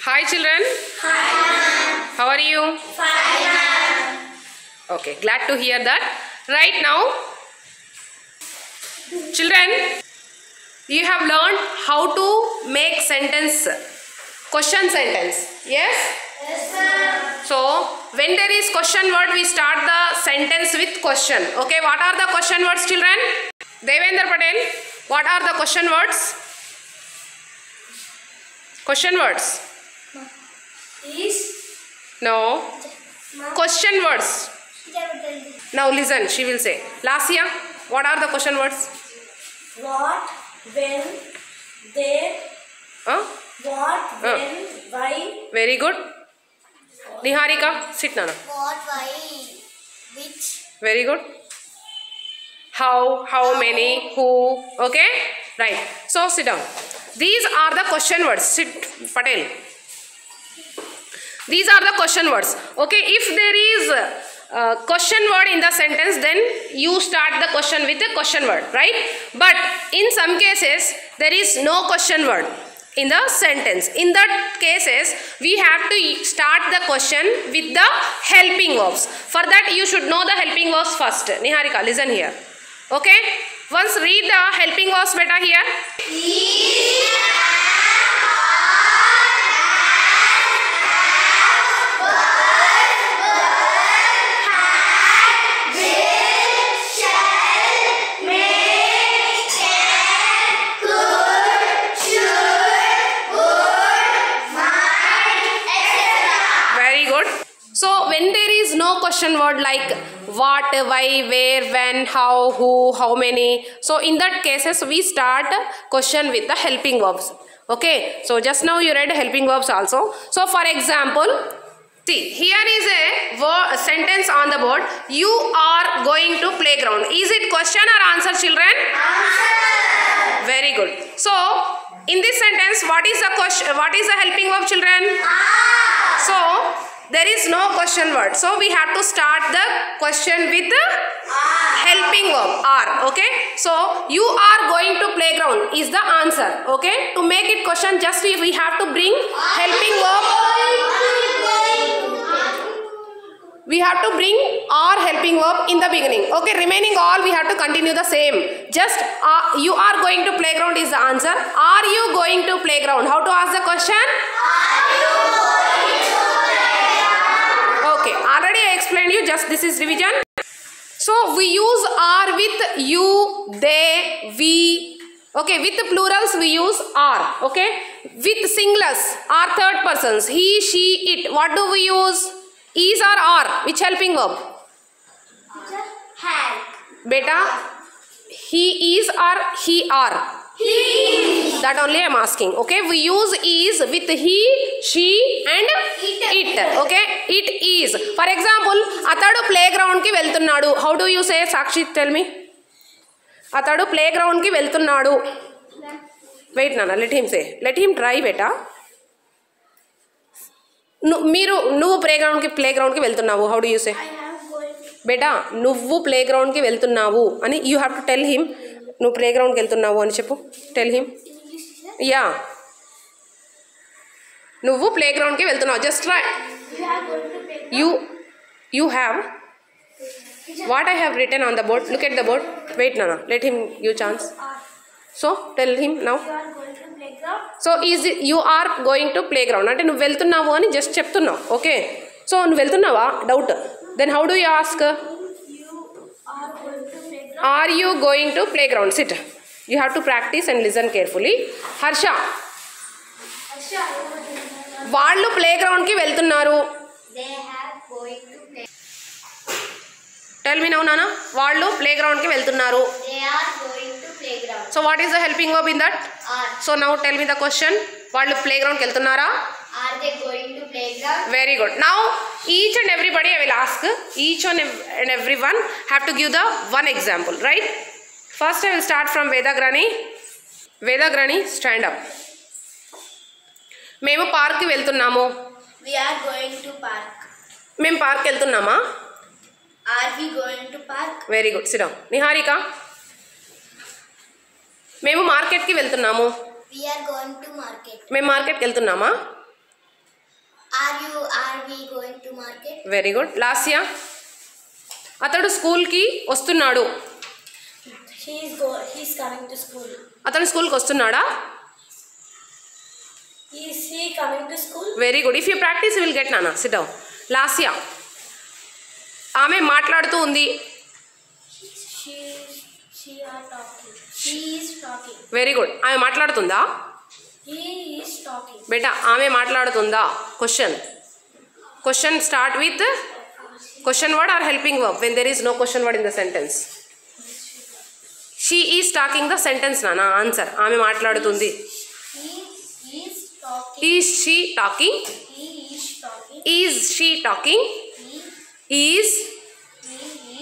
Hi children. Hi. How are you? Fine. Okay, glad to hear that. Right now, children, you have learned how to make sentence, question sentence. Yes? Yes, ma'am. So, when there is question word, we start the sentence with question. Okay, what are the question words, children? Devendra Patel, what are the question words? Question words? Is. No. Question words. Now listen, she will say. Lasya, what are the question words? What, when, there, Huh? what, when, why. Very good. Niharika, sit Nana. What, why, which. Very good. How many, who. Okay? Right. So sit down. These are the question words. Sit, Patel. These are the question words. Okay? If there is a question word in the sentence, then you start the question with a question word, right? But in some cases, there is no question word in the sentence. In that cases, we have to start the question with the helping verbs. For that, you should know the helping verbs first. Niharika, listen here. Okay? Once read the helping verbs beta here. Very good. So when there is no question word like what, why, where, when, how, who, how many. So in that cases we start question with the helping verbs. Okay. So just now you read helping verbs also. So for example, see here is a sentence on the board. You are going to playground. Is it question or answer, children? Answer. Very good. So in this sentence, what is the question? What is the helping verb, children? So there is no question word. So we have to start the question with the helping verb are. Okay. So you are going to playground is the answer. Okay. To make it question, just we have to bring helping verb. We have to bring or helping verb in the beginning. Okay. Remaining all we have to continue the same. Just you are going to playground is the answer. Are you going to playground? How to ask the question? Okay, already I explained you, just this is revision. So we use are with you, they, we. Okay, with the plurals we use are. Okay, with singulars are third persons, he, she, it. What do we use? Is or are? Which helping verb? Have. Beta, he is or he are? He. That only I am asking. Okay, we use is with he, she and it. Okay, it is. For example, atadu playground ki veltunnadu. How do you say, Sakshi? Tell me. Atadu playground ki veltunnadu. Wait, Nana. Let him say. Let him try, beta. నువ్వు playground కి వెళ్తున్నావు. How do you say? Beta నువ్వు playground కి వెళ్తున్నావు అని you have to tell him. నువ్వు playground కి వెళ్తున్నావు అని చెప్పు. Tell him. యా, నువ్వు ప్లేగ్రౌండ్ కి వెళ్తున్నావు. Just try. You have what I have written on the board. Look at the board. Wait nana, let him give chance. So tell him now. So you are going to play ground అంటే నువ్వు వెళ్తున్నావు అని just చెప్తున్నావు. Okay, so నువ్వు వెళ్తున్నావా? Doubt. Then how do you ask? Are you going to play ground? Sit. You have to practise and listen carefully. Harsha, వాళ్ళు play గ్రౌండ్కి వెళ్తున్నారు. టెల్ మీ నౌ నానా. వాళ్ళు ప్లే గ్రౌండ్కి వెళ్తున్నారు. So what is the helping verb in that? Are. So now tell me the question. వాళ్ళు play గ్రౌండ్కి వెళ్తున్నారా? Are they going to playground? Very good. Now each and everybody I will ask. Each and everyone have to give the one example, right? First I will start from Vedagrani. Vedagrani, stand up. మేము పార్క్కి వెళ్తున్నాము. We are going to park. మేము పార్క్కి వెళ్తున్నామా? Are we going to park? Very good. SIT down. Niharika, మేము మార్కెట్కి వెళ్తున్నాము. We are going to market. మేము మార్కెట్కి వెళ్తున్నామా? Are we going to market? Very good. Lasya, అతడు స్కూల్కి వస్తున్నాడు. He's coming to school. అతను స్కూల్కి వస్తున్నాడా? Is he coming to school? Very good. If you practise you will get nana. Sit down. Lasya, ఆమె మాట్లాడుతూ ఉంది. She are talking. She is talking. Very good. ఆమె మాట్లాడుతుందా? He is talking. బేటా ఆమె మాట్లాడుతుందా? Question start with question word or helping verb when there is no question word in the sentence. She is talking the sentence nana. Answer ఆమె మాట్లాడుతుంది. He is talking. Is she talking? He is talking. Is she talking? He is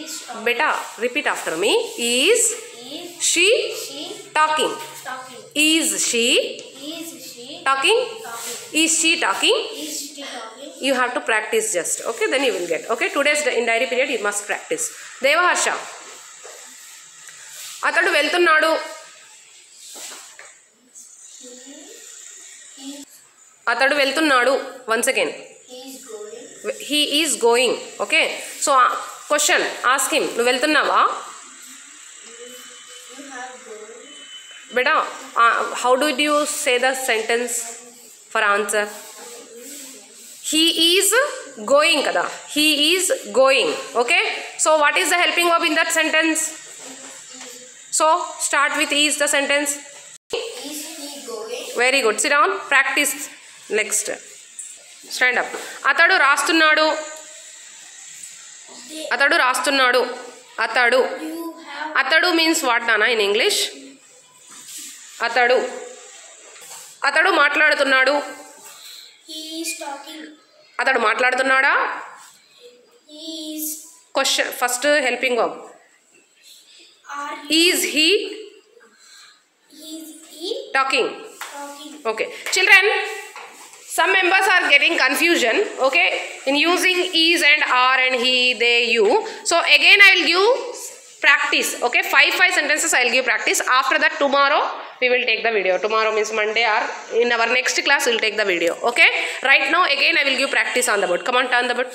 is talking. Beta repeat after me. Is Is she she talking? talking? Is she Is she talking? talking? Is she talking? Is she talking? You have to practice just. Okay, then you will get. Okay, today's in diary period you must practice. Devaharsha, అతడు వెళ్తున్నాడు. అతడు వెళ్తున్నాడు. Once again, He is going. he is going. Okay, so question, ask him, నువ్వు వెళ్తున్నావా? You have going. Beta, how did you say the sentence for answer? He is going kada. He is going. Okay, so what is the helping verb in that sentence? So start with is the sentence. Is he going? Very good. Sit down. Practice. Next. Stand up. అతడు రాస్తున్నాడు. అతడు రాస్తున్నాడు. అతడు. You have. అతడు means what Nana in English? అతడు. అతడు మాట్లాడుతున్నాడు. He is talking. అతడు మాట్లాడుతున్నాడా? He is. Question first helping verb. Are is he is he talking? talking? Okay, children, some members are getting confusion, okay, in using is and are and he, they, you. So again I will give practice. Okay, five sentences I will give practice. After that tomorrow we will take the video. Tomorrow means Monday, or in our next class we will take the video. Okay, right now again I will give practice on the board. Come on, turn the board.